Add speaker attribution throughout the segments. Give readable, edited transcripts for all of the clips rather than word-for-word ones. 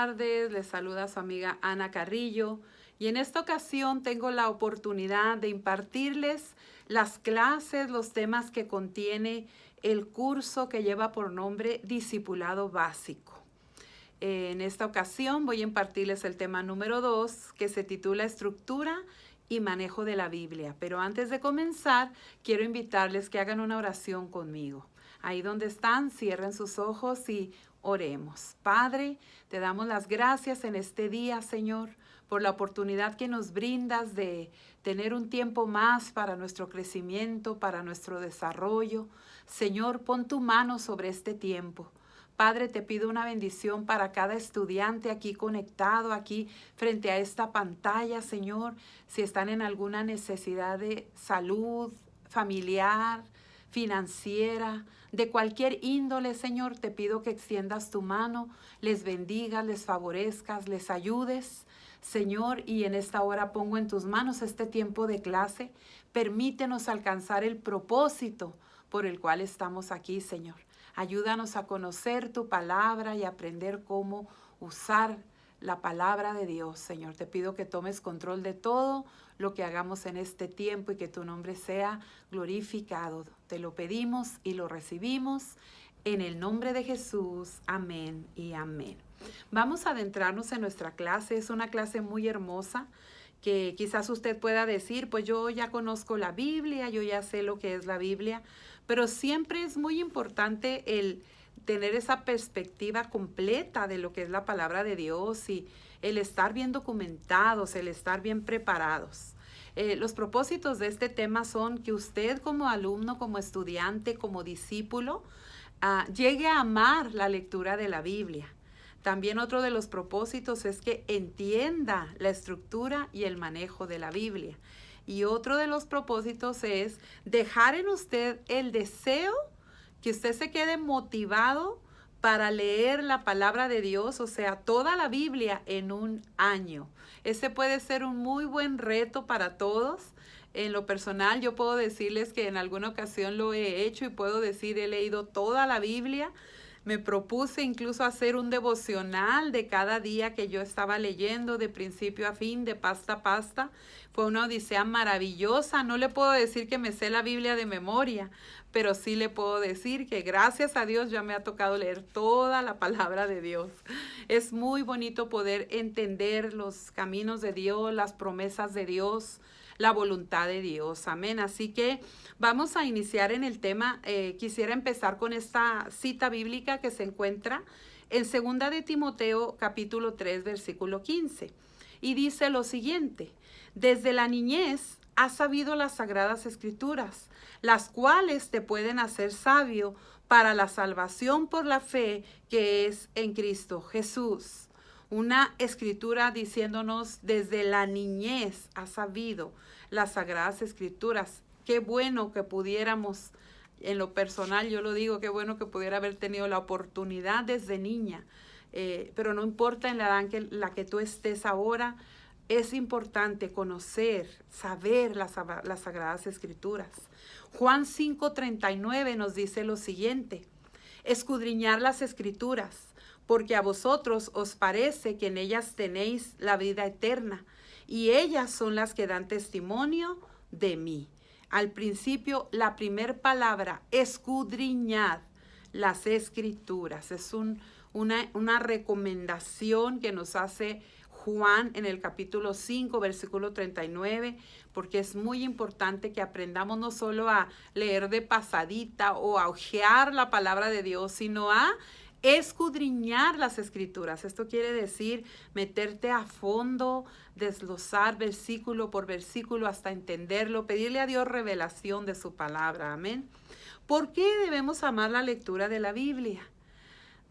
Speaker 1: tardes, les saluda su amiga Ana Carrillo y en esta ocasión tengo la oportunidad de impartirles las clases, los temas que contiene el curso que lleva por nombre Discipulado Básico. En esta ocasión voy a impartirles el tema número 2 que se titula Estructura y Manejo de la Biblia. Pero antes de comenzar, quiero invitarles que hagan una oración conmigo. Ahí donde están, cierren sus ojos y oremos. Padre, te damos las gracias en este día, Señor, por la oportunidad que nos brindas de tener un tiempo más para nuestro crecimiento, para nuestro desarrollo. Señor, pon tu mano sobre este tiempo. Padre, te pido una bendición para cada estudiante aquí conectado, aquí frente a esta pantalla, Señor. Si están en alguna necesidad de salud familiar, financiera, de cualquier índole, Señor, te pido que extiendas tu mano, les bendigas, les favorezcas, les ayudes, Señor, y en esta hora pongo en tus manos este tiempo de clase. Permítenos alcanzar el propósito por el cual estamos aquí, Señor. Ayúdanos a conocer tu palabra y aprender cómo usar la palabra de Dios, Señor. Te pido que tomes control de todo lo que hagamos en este tiempo y que tu nombre sea glorificado. Te lo pedimos y lo recibimos en el nombre de Jesús. Amén y amén. Vamos a adentrarnos en nuestra clase. Es una clase muy hermosa que quizás usted pueda decir, pues yo ya conozco la Biblia, yo ya sé lo que es la Biblia, pero siempre es muy importante el tener esa perspectiva completa de lo que es la palabra de Dios y el estar bien documentados, el estar bien preparados. Los propósitos de este tema son que usted como alumno, como estudiante, como discípulo, llegue a amar la lectura de la Biblia. También otro de los propósitos es que entienda la estructura y el manejo de la Biblia. Y otro de los propósitos es dejar en usted el deseo que usted se quede motivado para leer la palabra de Dios, o sea, toda la Biblia en un año. Ese puede ser un muy buen reto para todos. En lo personal, yo puedo decirles que en alguna ocasión lo he hecho y puedo decir, he leído toda la Biblia. Me propuse incluso hacer un devocional de cada día que yo estaba leyendo, de principio a fin, de pasta a pasta. Fue una odisea maravillosa. No le puedo decir que me sé la Biblia de memoria, pero sí le puedo decir que gracias a Dios ya me ha tocado leer toda la palabra de Dios. Es muy bonito poder entender los caminos de Dios, las promesas de Dios, la voluntad de Dios. Amén. Así que vamos a iniciar en el tema. Quisiera empezar con esta cita bíblica que se encuentra en 2 de Timoteo capítulo 3 versículo 15. Y dice lo siguiente: desde la niñez has sabido las sagradas escrituras, las cuales te pueden hacer sabio para la salvación por la fe que es en Cristo Jesús. Una escritura diciéndonos desde la niñez has sabido las sagradas escrituras. Qué bueno que pudiéramos, en lo personal yo lo digo, qué bueno que pudiera haber tenido la oportunidad desde niña. Pero no importa en la edad en la que tú estés ahora, es importante conocer, saber las sagradas escrituras. Juan 5:39 nos dice lo siguiente: escudriñar las escrituras, porque a vosotros os parece que en ellas tenéis la vida eterna, y ellas son las que dan testimonio de mí. Al principio, la primer palabra, escudriñad las escrituras, es una recomendación que nos hace Juan en el capítulo 5, versículo 39, porque es muy importante que aprendamos no solo a leer de pasadita o a hojear la palabra de Dios, sino a escudriñar las escrituras. Esto quiere decir meterte a fondo, desglosar versículo por versículo hasta entenderlo, pedirle a Dios revelación de su palabra. Amén. ¿Por qué debemos amar la lectura de la Biblia?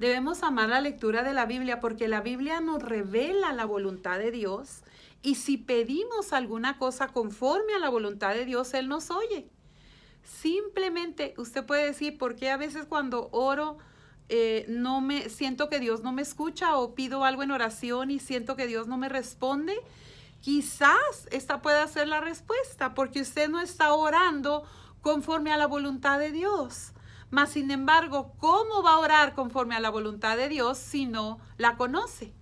Speaker 1: Debemos amar la lectura de la Biblia porque la Biblia nos revela la voluntad de Dios, y si pedimos alguna cosa conforme a la voluntad de Dios, Él nos oye. Simplemente usted puede decir, ¿por qué a veces cuando oro siento que Dios no me escucha, o pido algo en oración y siento que Dios no me responde? Quizás esta pueda ser la respuesta, porque usted no está orando conforme a la voluntad de Dios. Mas, sin embargo, ¿cómo va a orar conforme a la voluntad de Dios si no la conoce?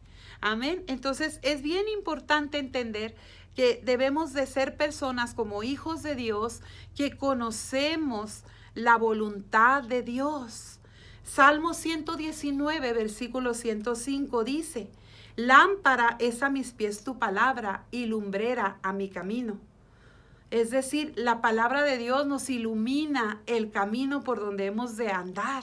Speaker 1: Amén. Entonces es bien importante entender que debemos de ser personas como hijos de Dios que conocemos la voluntad de Dios. Salmo 119, versículo 105 dice: lámpara es a mis pies tu palabra y lumbrera a mi camino. Es decir, la palabra de Dios nos ilumina el camino por donde hemos de andar.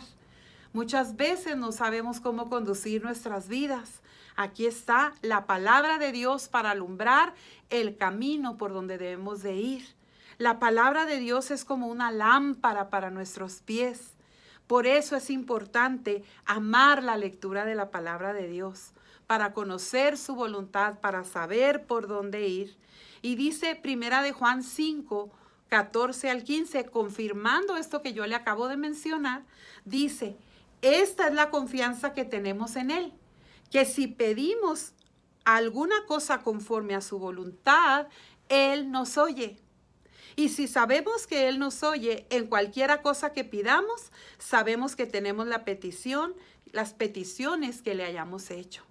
Speaker 1: Muchas veces no sabemos cómo conducir nuestras vidas. Aquí está la palabra de Dios para alumbrar el camino por donde debemos de ir. La palabra de Dios es como una lámpara para nuestros pies. Por eso es importante amar la lectura de la palabra de Dios, para conocer su voluntad, para saber por dónde ir. Y dice Primera de Juan 5, 14 al 15, confirmando esto que yo le acabo de mencionar, dice: esta es la confianza que tenemos en Él, que si pedimos alguna cosa conforme a su voluntad, Él nos oye. Y si sabemos que Él nos oye en cualquiera cosa que pidamos, sabemos que tenemos las peticiones que le hayamos hecho.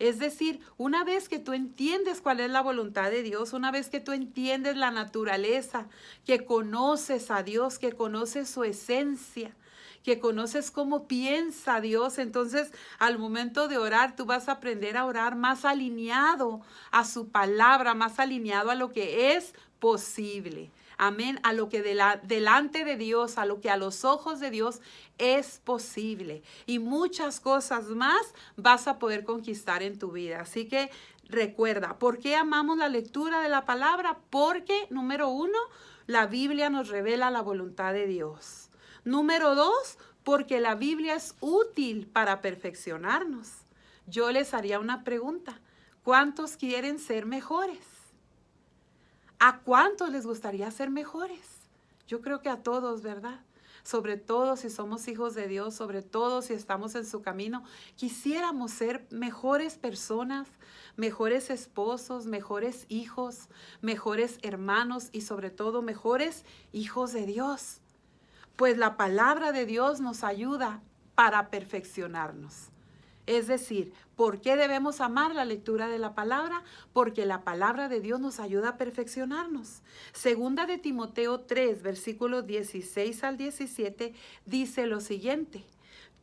Speaker 1: Es decir, una vez que tú entiendes cuál es la voluntad de Dios, una vez que tú entiendes la naturaleza, que conoces a Dios, que conoces su esencia, que conoces cómo piensa Dios, entonces al momento de orar tú vas a aprender a orar más alineado a su palabra, más alineado a lo que es posible. Amén, a lo que delante de Dios, a lo que a los ojos de Dios es posible. Y muchas cosas más vas a poder conquistar en tu vida. Así que recuerda, ¿por qué amamos la lectura de la palabra? Porque, número 1, la Biblia nos revela la voluntad de Dios. Número 2, porque la Biblia es útil para perfeccionarnos. Yo les haría una pregunta: ¿cuántos quieren ser mejores? ¿A cuántos les gustaría ser mejores? Yo creo que a todos, ¿verdad? Sobre todo si somos hijos de Dios, sobre todo si estamos en su camino, quisiéramos ser mejores personas, mejores esposos, mejores hijos, mejores hermanos y sobre todo mejores hijos de Dios. Pues la palabra de Dios nos ayuda para perfeccionarnos. Es decir, ¿por qué debemos amar la lectura de la palabra? Porque la palabra de Dios nos ayuda a perfeccionarnos. Segunda de Timoteo 3, versículos 16 al 17, dice lo siguiente: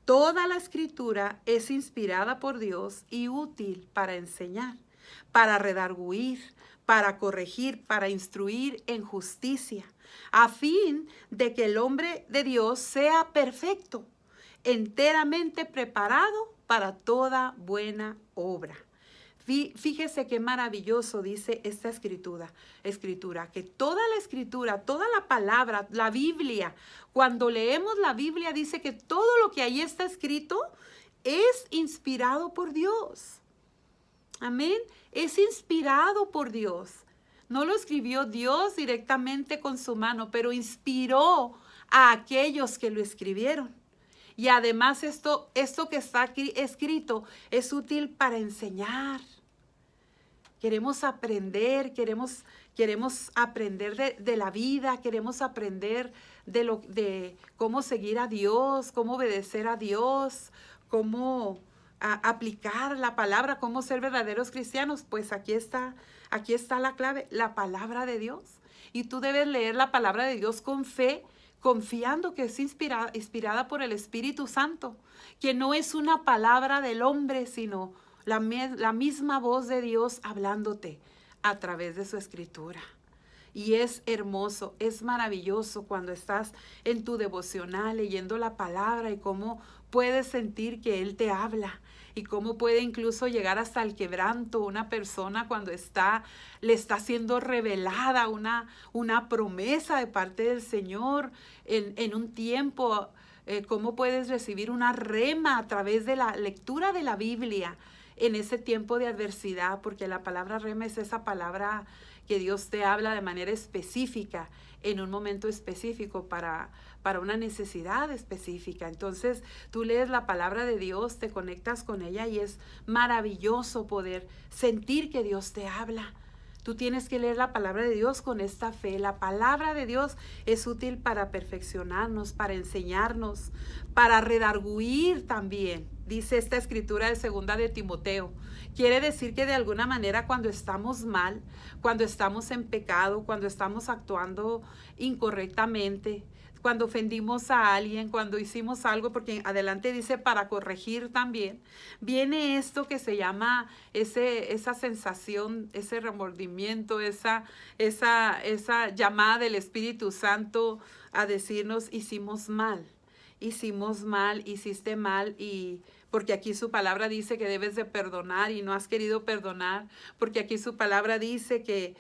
Speaker 1: toda la escritura es inspirada por Dios y útil para enseñar, para redarguir, para corregir, para instruir en justicia, a fin de que el hombre de Dios sea perfecto, enteramente preparado para toda buena obra. Fíjese qué maravilloso dice esta escritura, que toda la escritura, toda la palabra, la Biblia, cuando leemos la Biblia dice que todo lo que ahí está escrito es inspirado por Dios. Amén, es inspirado por Dios. No lo escribió Dios directamente con su mano, pero inspiró a aquellos que lo escribieron. Y además esto que está aquí escrito es útil para enseñar. Queremos aprender, queremos aprender de la vida, queremos aprender de cómo seguir a Dios, cómo obedecer a Dios, cómo aplicar la palabra, cómo ser verdaderos cristianos. Pues aquí está la clave, la palabra de Dios. Y tú debes leer la palabra de Dios con fe, confiando que es inspirada por el Espíritu Santo, que no es una palabra del hombre, sino la misma voz de Dios hablándote a través de su escritura. Y es hermoso, es maravilloso cuando estás en tu devocional leyendo la palabra y cómo puedes sentir que Él te habla y cómo puede incluso llegar hasta el quebranto una persona cuando le está siendo revelada una promesa de parte del Señor en un tiempo. Cómo puedes recibir una rema a través de la lectura de la Biblia en ese tiempo de adversidad, porque la palabra rema es esa palabra que Dios te habla de manera específica, en un momento específico, para una necesidad específica. Entonces tú lees la palabra de Dios, te conectas con ella y es maravilloso poder sentir que Dios te habla. Tú tienes que leer la palabra de Dios con esta fe. La palabra de Dios es útil para perfeccionarnos, para enseñarnos, para redarguir también. dice esta escritura de segunda de Timoteo. Quiere decir que de alguna manera cuando estamos mal, cuando estamos en pecado, cuando estamos actuando incorrectamente, cuando ofendimos a alguien, cuando hicimos algo, porque adelante dice para corregir también, viene esto que se llama esa sensación, ese remordimiento, esa llamada del Espíritu Santo a decirnos hiciste mal, y porque aquí su palabra dice que debes de perdonar y no has querido perdonar, porque aquí su palabra dice que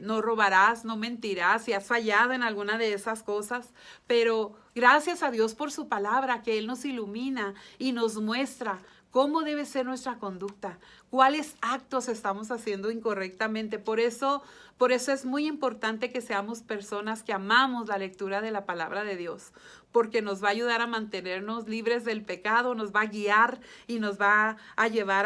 Speaker 1: no robarás, no mentirás, y has fallado en alguna de esas cosas, pero gracias a Dios por su palabra, que Él nos ilumina y nos muestra cómo debe ser nuestra conducta, cuáles actos estamos haciendo incorrectamente. Por eso es muy importante que seamos personas que amamos la lectura de la palabra de Dios, porque nos va a ayudar a mantenernos libres del pecado, nos va a guiar y nos va a llevar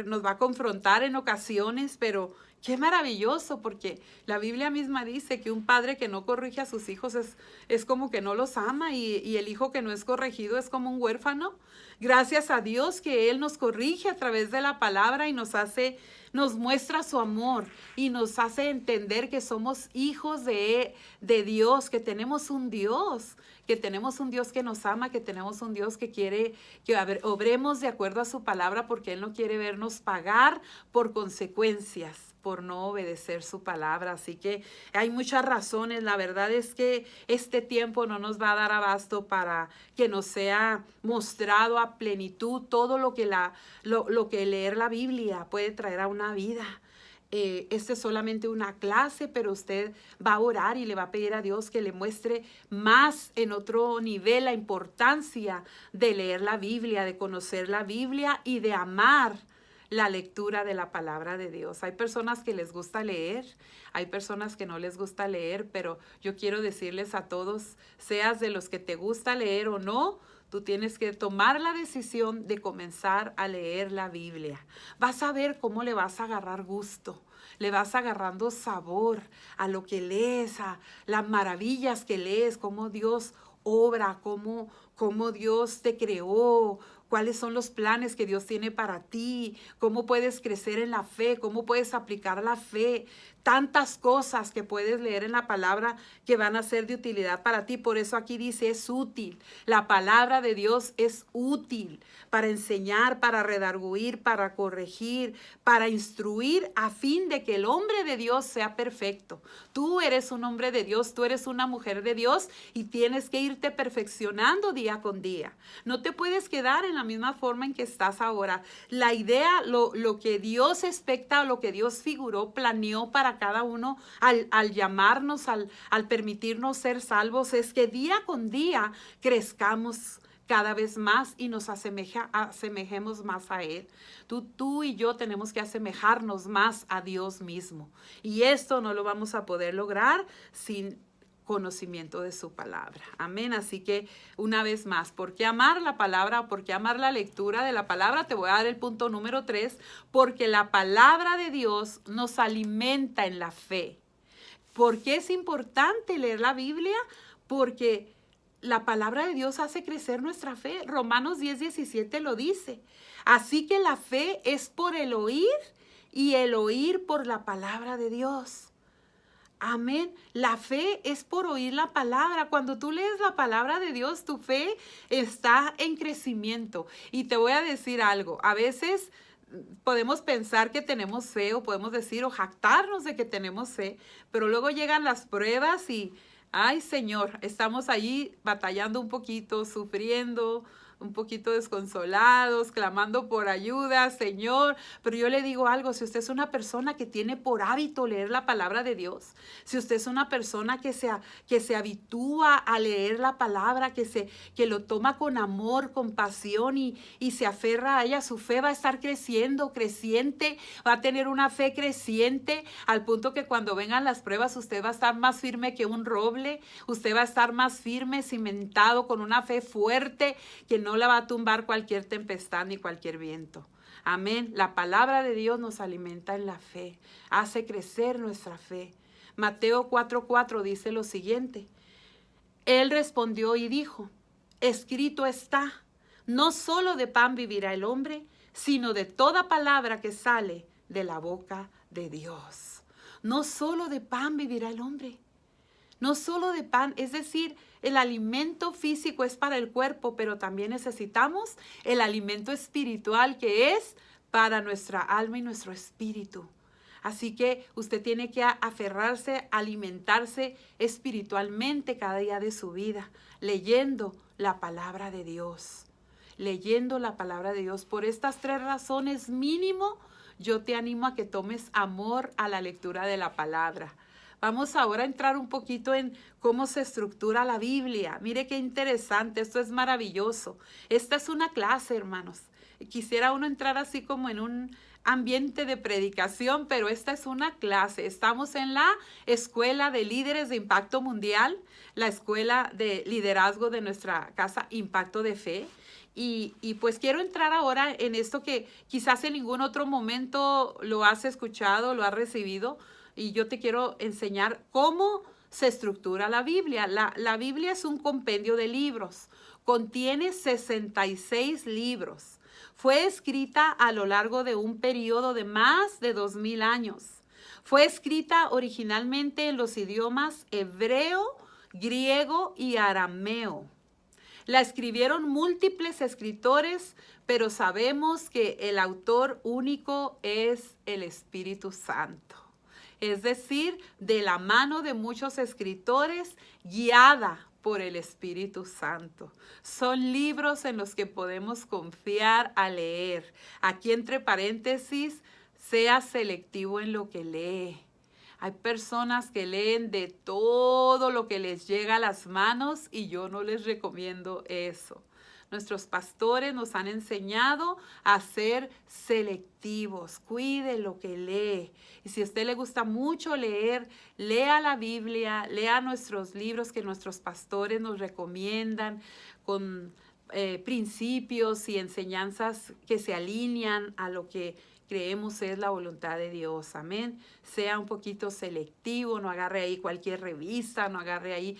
Speaker 1: nos va a confrontar en ocasiones, pero qué maravilloso, porque la Biblia misma dice que un padre que no corrige a sus hijos es como que no los ama, y el hijo que no es corregido es como un huérfano. Gracias a Dios que Él nos corrige a través de la palabra y nos muestra su amor y nos hace entender que somos hijos de Dios, que tenemos un Dios que nos ama, que tenemos un Dios que quiere que obremos de acuerdo a su palabra, porque Él no quiere vernos pagar por consecuencias por no obedecer su palabra. Así que hay muchas razones. La verdad es que este tiempo no nos va a dar abasto para que nos sea mostrado a plenitud todo lo que leer la Biblia puede traer a una vida. Este es solamente una clase, pero usted va a orar y le va a pedir a Dios que le muestre más en otro nivel la importancia de leer la Biblia, de conocer la Biblia y de amar la lectura de la palabra de Dios. Hay personas que les gusta leer, hay personas que no les gusta leer, pero yo quiero decirles a todos, seas de los que te gusta leer o no, tú tienes que tomar la decisión de comenzar a leer la Biblia. Vas a ver cómo le vas a agarrar gusto, le vas agarrando sabor a lo que lees, a las maravillas que lees, cómo Dios obra, cómo Dios te creó, cuáles son los planes que Dios tiene para ti, cómo puedes crecer en la fe, cómo puedes aplicar la fe. Tantas cosas que puedes leer en la palabra que van a ser de utilidad para ti. Por eso aquí dice es útil. La palabra de Dios es útil para enseñar, para redarguir, para corregir, para instruir, a fin de que el hombre de Dios sea perfecto. Tú eres un hombre de Dios, tú eres una mujer de Dios y tienes que irte perfeccionando día con día. No te puedes quedar en la misma forma en que estás ahora. La idea, lo que Dios expecta, lo que Dios figuró, planeó para cada uno al llamarnos, al permitirnos ser salvos, es que día con día crezcamos cada vez más y nos asemejemos más a Él. Tú y yo tenemos que asemejarnos más a Dios mismo. Y esto no lo vamos a poder lograr sin conocimiento de su palabra. Amén. Así que una vez más, ¿por qué amar la palabra? ¿Por qué amar la lectura de la palabra? Te voy a dar el punto número 3, porque la palabra de Dios nos alimenta en la fe. ¿Por qué es importante leer la Biblia? Porque la palabra de Dios hace crecer nuestra fe. Romanos 10:17 lo dice. Así que la fe es por el oír y el oír por la palabra de Dios. Amén. La fe es por oír la palabra. Cuando tú lees la palabra de Dios, tu fe está en crecimiento. Y te voy a decir algo. A veces podemos pensar que tenemos fe, o podemos decir o jactarnos de que tenemos fe, pero luego llegan las pruebas y, ay Señor, estamos allí batallando un poquito, sufriendo, un poquito desconsolados, clamando por ayuda, Señor. Pero yo le digo algo, si usted es una persona que tiene por hábito leer la palabra de Dios, si usted es una persona que se habitúa a leer la palabra, que lo toma con amor, con pasión y se aferra a ella, su fe va a estar creciendo, creciente, va a tener una fe creciente al punto que cuando vengan las pruebas usted va a estar más firme que un roble, usted va a estar más firme, cimentado, con una fe fuerte que no la va a tumbar cualquier tempestad ni cualquier viento. Amén. La palabra de Dios nos alimenta en la fe, hace crecer nuestra fe. Mateo 4:4 dice lo siguiente. Él respondió y dijo, escrito está, No solo de pan vivirá el hombre, sino de toda palabra que sale de la boca de Dios. No solo de pan vivirá el hombre. No solo de pan, es decir, el alimento físico es para el cuerpo, pero también necesitamos el alimento espiritual que es para nuestra alma y nuestro espíritu. Así que usted tiene que aferrarse, alimentarse espiritualmente cada día de su vida, leyendo la palabra de Dios. Leyendo la palabra de Dios. Por estas 3 razones mínimo, yo te animo a que tomes amor a la lectura de la palabra. Vamos ahora a entrar un poquito en cómo se estructura la Biblia. Mire qué interesante, esto es maravilloso. Esta es una clase, hermanos. Quisiera uno entrar así como en un ambiente de predicación, pero esta es una clase. Estamos en la Escuela de Líderes de Impacto Mundial, la escuela de liderazgo de nuestra casa Impacto de Fe. Y pues quiero entrar ahora en esto que quizás en ningún otro momento lo has escuchado, lo has recibido. Y yo te quiero enseñar cómo se estructura la Biblia. La Biblia es un compendio de libros. Contiene 66 libros. Fue escrita a lo largo de un periodo de más de 2000 años. Fue escrita originalmente en los idiomas hebreo, griego y arameo. La escribieron múltiples escritores, pero sabemos que el autor único es el Espíritu Santo. Es decir, de la mano de muchos escritores, guiada por el Espíritu Santo. Son libros en los que podemos confiar a leer. Aquí entre paréntesis, sea selectivo en lo que lee. Hay personas que leen de todo lo que les llega a las manos y yo no les recomiendo eso. Nuestros pastores nos han enseñado a ser selectivos. Cuide lo que lee. Y si a usted le gusta mucho leer, lea la Biblia, lea nuestros libros que nuestros pastores nos recomiendan con principios y enseñanzas que se alinean a lo que creemos es la voluntad de Dios. Amén. Sea un poquito selectivo, no agarre ahí cualquier revista, no agarre ahí,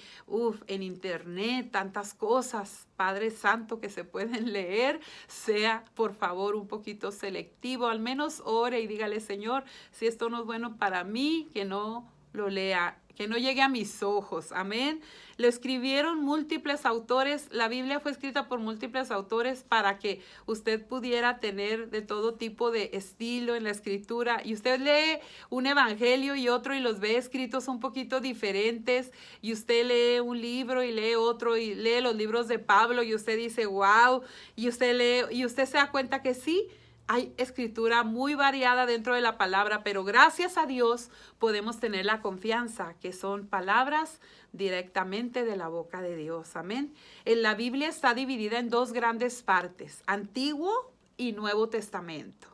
Speaker 1: en internet, tantas cosas, Padre Santo, que se pueden leer. Sea, por favor, un poquito selectivo. Al menos ore y dígale, Señor, si esto no es bueno para mí, que no lo lea, que no llegue a mis ojos. Amén. Lo escribieron múltiples autores. La Biblia fue escrita por múltiples autores para que usted pudiera tener de todo tipo de estilo en la escritura. Y usted lee un evangelio y otro y los ve escritos un poquito diferentes. Y usted lee un libro y lee otro y lee los libros de Pablo y usted dice, wow. Y usted lee y usted se da cuenta que sí, hay escritura muy variada dentro de la palabra, pero gracias a Dios podemos tener la confianza que son palabras directamente de la boca de Dios. Amén. En la Biblia está dividida en 2 grandes partes, Antiguo y Nuevo Testamento.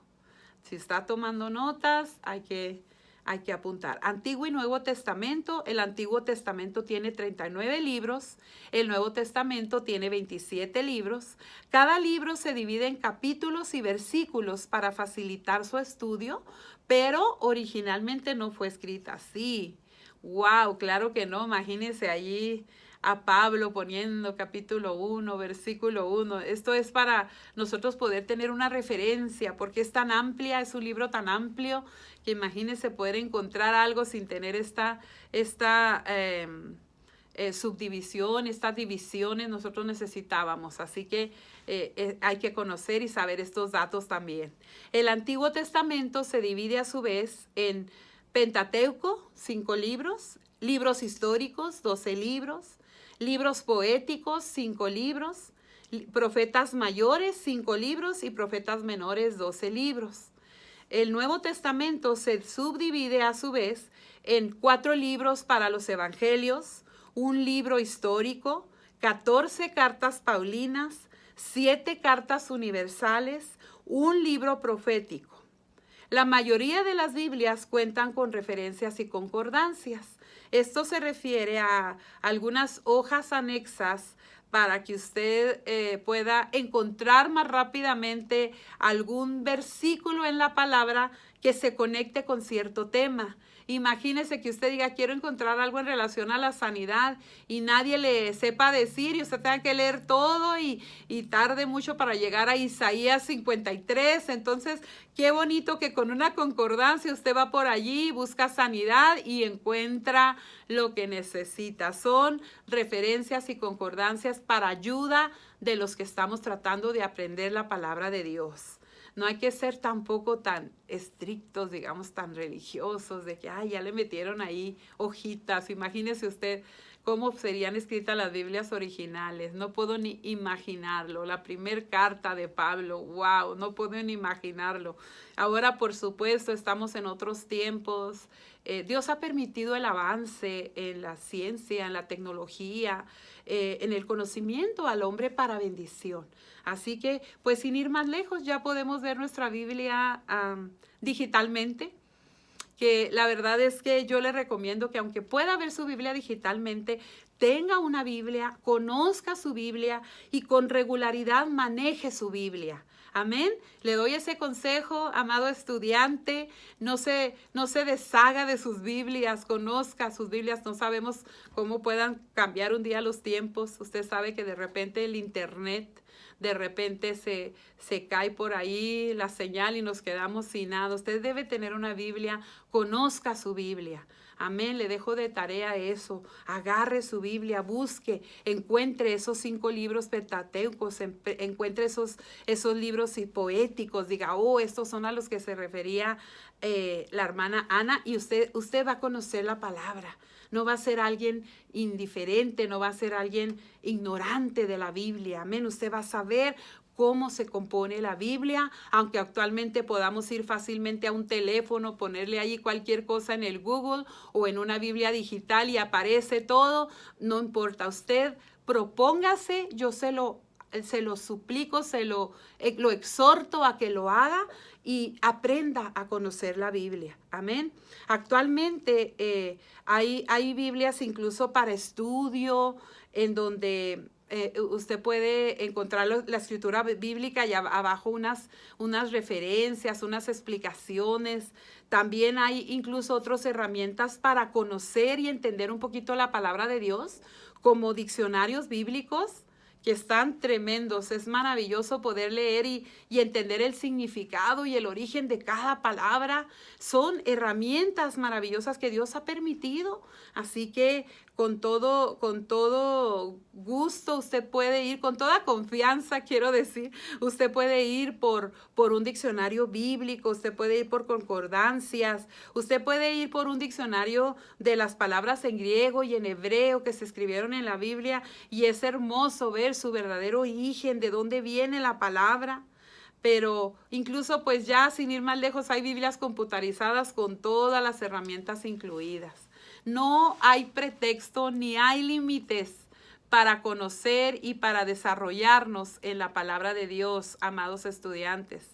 Speaker 1: Si está tomando notas, hay que apuntar. Antiguo y Nuevo Testamento. El Antiguo Testamento tiene 39 libros. El Nuevo Testamento tiene 27 libros. Cada libro se divide en capítulos y versículos para facilitar su estudio, pero originalmente no fue escrita así. ¡Wow! Claro que no. Imagínense allí a Pablo poniendo capítulo 1, versículo 1. Esto es para nosotros poder tener una referencia, porque es tan amplia, es un libro tan amplio, que imagínense poder encontrar algo sin tener esta subdivisión, estas divisiones nosotros necesitábamos. Así que hay que conocer y saber estos datos también. El Antiguo Testamento se divide a su vez en Pentateuco, 5 libros, libros históricos, 12 libros, libros poéticos, 5 libros, profetas mayores, 5 libros y profetas menores, 12 libros. El Nuevo Testamento se subdivide a su vez en 4 libros para los evangelios, un libro histórico, 14 cartas paulinas, 7 cartas universales, un libro profético. La mayoría de las Biblias cuentan con referencias y concordancias. Esto se refiere a algunas hojas anexas para que usted pueda encontrar más rápidamente algún versículo en la palabra que se conecte con cierto tema. Imagínese que usted diga, quiero encontrar algo en relación a la sanidad y nadie le sepa decir y usted tenga que leer todo y tarde mucho para llegar a Isaías 53. Entonces, qué bonito que con una concordancia usted va por allí, busca sanidad y encuentra lo que necesita. Son referencias y concordancias para ayuda de los que estamos tratando de aprender la palabra de Dios. No hay que ser tampoco tan estrictos, digamos, tan religiosos, de que, ay, ya le metieron ahí hojitas. Imagínese usted cómo serían escritas las Biblias originales. No puedo ni imaginarlo. La primer carta de Pablo, wow, no puedo ni imaginarlo. Ahora, por supuesto, estamos en otros tiempos. Dios ha permitido el avance en la ciencia, en la tecnología, en el conocimiento al hombre para bendición. Así que, pues sin ir más lejos, ya podemos ver nuestra Biblia digitalmente, que la verdad es que yo le recomiendo que aunque pueda ver su Biblia digitalmente, tenga una Biblia, conozca su Biblia y con regularidad maneje su Biblia. Amén. Le doy ese consejo, amado estudiante, no se deshaga de sus Biblias, conozca sus Biblias. No sabemos cómo puedan cambiar un día los tiempos. Usted sabe que de repente el internet, de repente se cae por ahí la señal y nos quedamos sin nada. Usted debe tener una Biblia, conozca su Biblia. Amén, le dejo de tarea eso. Agarre su Biblia, busque, encuentre esos 5 libros pentateucos, encuentre esos libros poéticos. Diga, oh, estos son a los que se refería la hermana Ana, y usted va a conocer la palabra. No va a ser alguien indiferente, no va a ser alguien ignorante de la Biblia. Amén, usted va a saber cómo se compone la Biblia, aunque actualmente podamos ir fácilmente a un teléfono, ponerle ahí cualquier cosa en el Google o en una Biblia digital y aparece todo. No importa, usted propóngase, yo se lo suplico, lo exhorto a que lo haga y aprenda a conocer la Biblia. Amén. Actualmente hay Biblias incluso para estudio, en donde usted puede encontrar la escritura bíblica y abajo unas referencias, unas explicaciones. También hay incluso otras herramientas para conocer y entender un poquito la palabra de Dios, como diccionarios bíblicos, que están tremendos. Es maravilloso poder leer y entender el significado y el origen de cada palabra. Son herramientas maravillosas que Dios ha permitido. Así que con todo gusto usted puede ir, con toda confianza quiero decir, usted puede ir por un diccionario bíblico, usted puede ir por concordancias, usted puede ir por un diccionario de las palabras en griego y en hebreo que se escribieron en la Biblia, y es hermoso ver su verdadero origen, de dónde viene la palabra. Pero incluso pues ya sin ir más lejos hay Biblias computarizadas con todas las herramientas incluidas. No hay pretexto ni hay límites para conocer y para desarrollarnos en la palabra de Dios, amados estudiantes.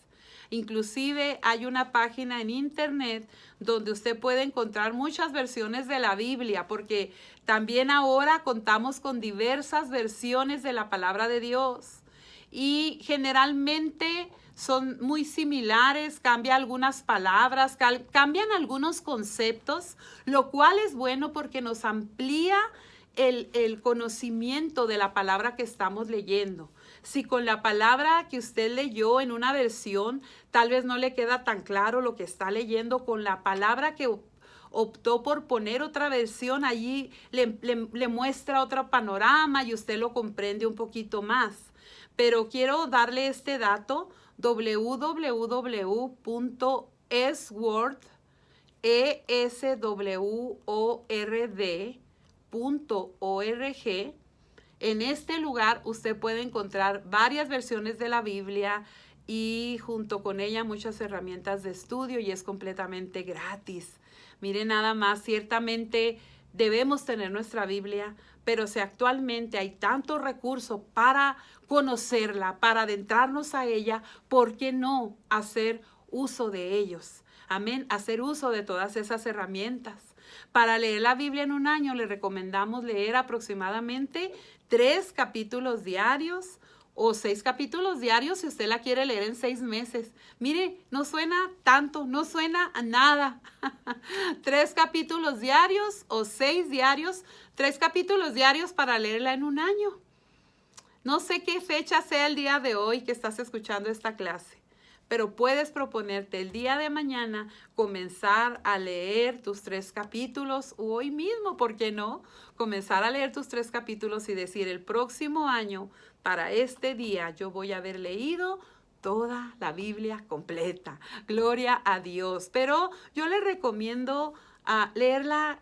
Speaker 1: Inclusive hay una página en internet donde usted puede encontrar muchas versiones de la Biblia, porque también ahora contamos con diversas versiones de la palabra de Dios. Y generalmente son muy similares, cambian algunas palabras, cambian algunos conceptos, lo cual es bueno porque nos amplía el conocimiento de la palabra que estamos leyendo. Si con la palabra que usted leyó en una versión tal vez no le queda tan claro lo que está leyendo, con la palabra que optó por poner otra versión, allí le muestra otro panorama y usted lo comprende un poquito más. Pero quiero darle este dato: www.esword.org. En este lugar usted puede encontrar varias versiones de la Biblia y junto con ella muchas herramientas de estudio, y es completamente gratis. Mire nada más, ciertamente debemos tener nuestra Biblia, pero si actualmente hay tantos recursos para conocerla, para adentrarnos a ella, ¿por qué no hacer uso de ellos? Amén, hacer uso de todas esas herramientas. Para leer la Biblia en un año le recomendamos leer aproximadamente 3 capítulos diarios, o 6 capítulos diarios si usted la quiere leer en 6 meses. Mire, no suena tanto, no suena a nada. 3 capítulos diarios o 6 diarios, 3 capítulos diarios para leerla en un año. No sé qué fecha sea el día de hoy que estás escuchando esta clase, pero puedes proponerte el día de mañana comenzar a leer tus 3 capítulos, o hoy mismo, ¿por qué no? Comenzar a leer tus 3 capítulos y decir, el próximo año, para este día, yo voy a haber leído toda la Biblia completa. Gloria a Dios. Pero yo le recomiendo leerla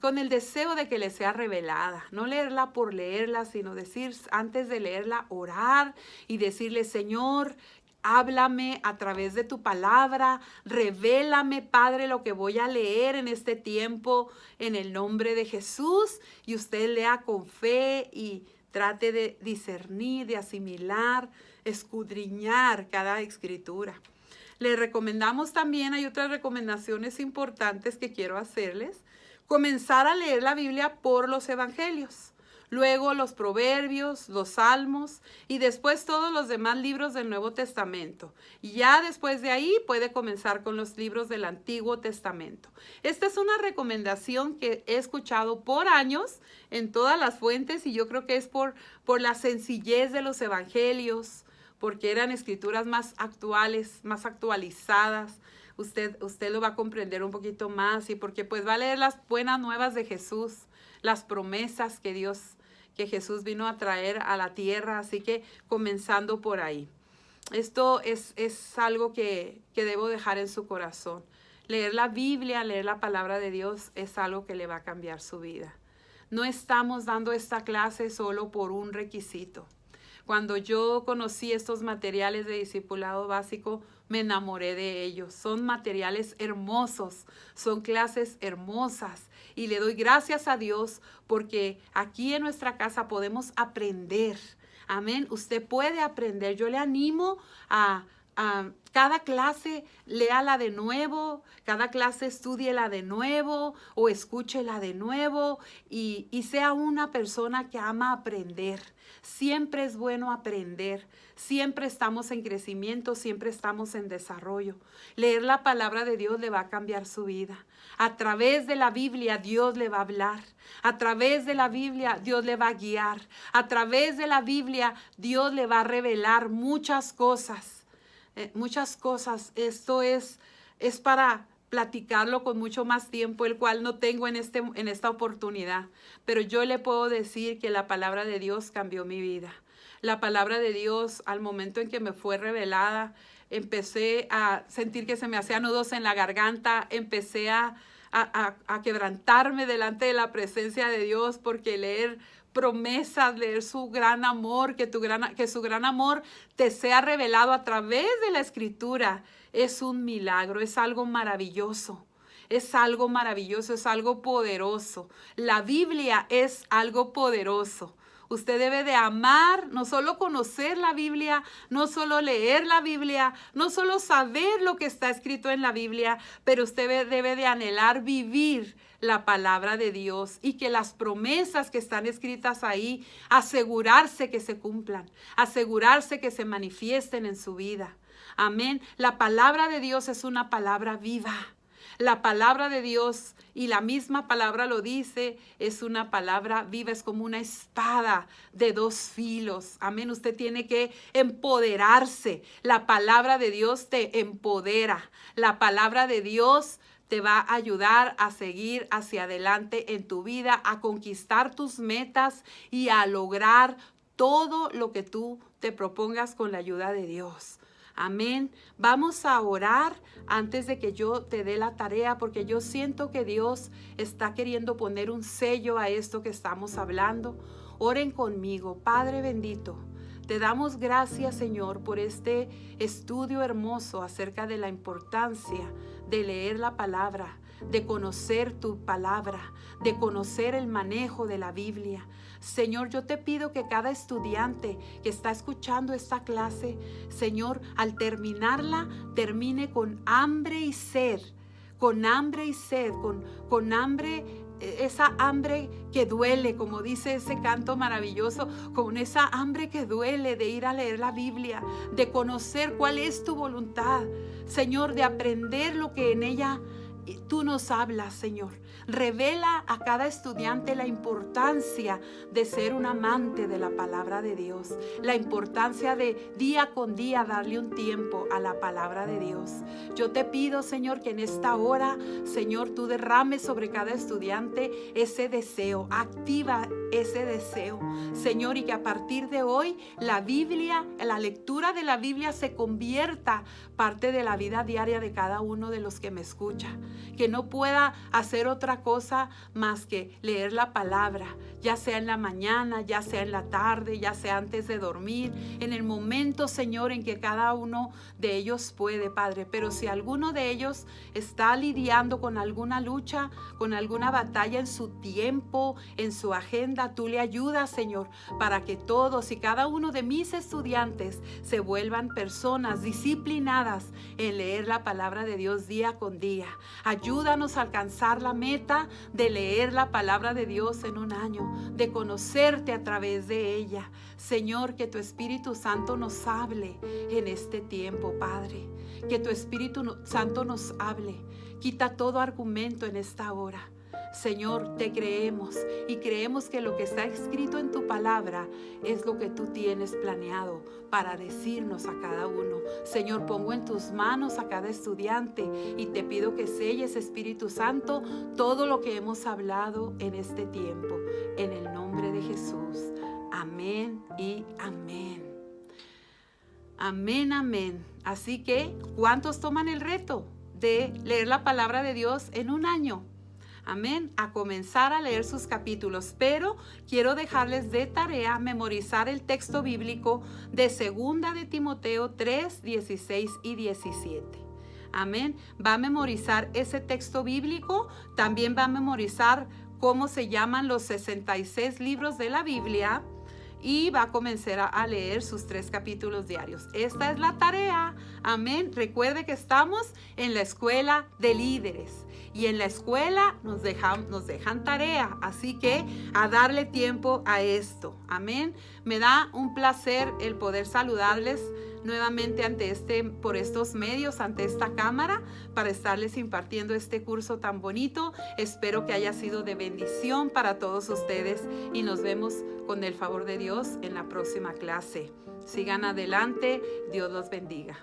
Speaker 1: con el deseo de que le sea revelada, no leerla por leerla, sino decir, antes de leerla, orar y decirle, Señor, háblame a través de tu palabra, revélame, Padre, lo que voy a leer en este tiempo, en el nombre de Jesús, y usted lea con fe y trate de discernir, de asimilar, escudriñar cada escritura. Le recomendamos también, hay otras recomendaciones importantes que quiero hacerles. Comenzar a leer la Biblia por los evangelios, luego los proverbios, los salmos y después todos los demás libros del Nuevo Testamento. Y ya después de ahí puede comenzar con los libros del Antiguo Testamento. Esta es una recomendación que he escuchado por años en todas las fuentes y yo creo que es por la sencillez de los evangelios, porque eran escrituras más actuales, más actualizadas. Usted lo va a comprender un poquito más y porque pues va a leer las buenas nuevas de Jesús, las promesas que Jesús vino a traer a la tierra, así que comenzando por ahí. Esto es algo que debo dejar en su corazón. Leer la Biblia, leer la palabra de Dios es algo que le va a cambiar su vida. No estamos dando esta clase solo por un requisito. Cuando yo conocí estos materiales de discipulado básico, me enamoré de ellos. Son materiales hermosos, son clases hermosas y le doy gracias a Dios porque aquí en nuestra casa podemos aprender. Amén. Usted puede aprender. Yo le animo a cada clase léala de nuevo, cada clase estúdiela de nuevo o escúchela de nuevo y sea una persona que ama aprender. Siempre es bueno aprender, siempre estamos en crecimiento, siempre estamos en desarrollo. Leer la palabra de Dios le va a cambiar su vida. A través de la Biblia Dios le va a hablar. A través de la Biblia Dios le va a guiar. A través de la Biblia Dios le va a revelar muchas cosas. Muchas cosas. Esto es para platicarlo con mucho más tiempo, el cual no tengo en esta oportunidad. Pero yo le puedo decir que la palabra de Dios cambió mi vida. La palabra de Dios, al momento en que me fue revelada, empecé a sentir que se me hacían nudos en la garganta, empecé a quebrantarme delante de la presencia de Dios, porque leer promesas, leer su gran amor, que su gran amor te sea revelado a través de la Escritura, es un milagro, es algo maravilloso. Es algo maravilloso, es algo poderoso. La Biblia es algo poderoso. Usted debe de amar, no solo conocer la Biblia, no solo leer la Biblia, no solo saber lo que está escrito en la Biblia, pero usted debe de anhelar vivir la palabra de Dios y que las promesas que están escritas ahí, asegurarse que se cumplan, asegurarse que se manifiesten en su vida. Amén. La palabra de Dios es una palabra viva. La palabra de Dios, y la misma palabra lo dice, es una palabra viva, es como una espada de 2 filos. Amén. Usted tiene que empoderarse. La palabra de Dios te empodera. La palabra de Dios te va a ayudar a seguir hacia adelante en tu vida, a conquistar tus metas y a lograr todo lo que tú te propongas con la ayuda de Dios. Amén. Vamos a orar antes de que yo te dé la tarea, porque yo siento que Dios está queriendo poner un sello a esto que estamos hablando. Oren conmigo. Padre bendito, te damos gracias, Señor, por este estudio hermoso acerca de la importancia de leer la palabra, de conocer tu palabra, de conocer el manejo de la Biblia. Señor, yo te pido que cada estudiante que está escuchando esta clase, Señor, al terminarla, termine con hambre y sed, con hambre esa hambre que duele, como dice ese canto maravilloso, con esa hambre que duele de ir a leer la Biblia, de conocer cuál es tu voluntad, Señor, de aprender lo que en ella tú nos hablas, Señor. Revela a cada estudiante la importancia de ser un amante de la palabra de Dios, la importancia de día con día darle un tiempo a la palabra de Dios. Yo te pido, Señor, que en esta hora, Señor, tú derrames sobre cada estudiante ese deseo, activa ese deseo, Señor, y que a partir de hoy la Biblia, la lectura de la Biblia se convierta parte de la vida diaria de cada uno de los que me escucha, que no pueda hacer otra cosa más que leer la palabra, ya sea en la mañana, ya sea en la tarde, ya sea antes de dormir, en el momento, Señor, en que cada uno de ellos puede, Padre. Pero si alguno de ellos está lidiando con alguna lucha, con alguna batalla en su tiempo, en su agenda, tú le ayudas, Señor, para que todos y cada uno de mis estudiantes se vuelvan personas disciplinadas en leer la palabra de Dios día con día. Ayúdanos a alcanzar la meta de leer la palabra de Dios en un año, de conocerte a través de ella. Señor, que tu Espíritu Santo nos hable en este tiempo, Padre. Que tu Espíritu Santo nos hable. Quita todo argumento en esta hora. Señor, te creemos y creemos que lo que está escrito en tu palabra es lo que tú tienes planeado para decirnos a cada uno. Señor, pongo en tus manos a cada estudiante y te pido que selles, Espíritu Santo, todo lo que hemos hablado en este tiempo. En el nombre de Jesús. Amén y amén. Amén, amén. Así que, ¿cuántos toman el reto de leer la palabra de Dios en un año? Amén, a comenzar a leer sus capítulos, pero quiero dejarles de tarea memorizar el texto bíblico de 2 de Timoteo 3, 16 y 17. Amén, va a memorizar ese texto bíblico, también va a memorizar cómo se llaman los 66 libros de la Biblia y va a comenzar a leer sus 3 capítulos diarios. Esta es la tarea, amén. Recuerde que estamos en la escuela de líderes. Y en la escuela nos dejan tarea, así que a darle tiempo a esto. Amén. Me da un placer el poder saludarles nuevamente por estos medios, ante esta cámara, para estarles impartiendo este curso tan bonito. Espero que haya sido de bendición para todos ustedes y nos vemos con el favor de Dios en la próxima clase. Sigan adelante. Dios los bendiga.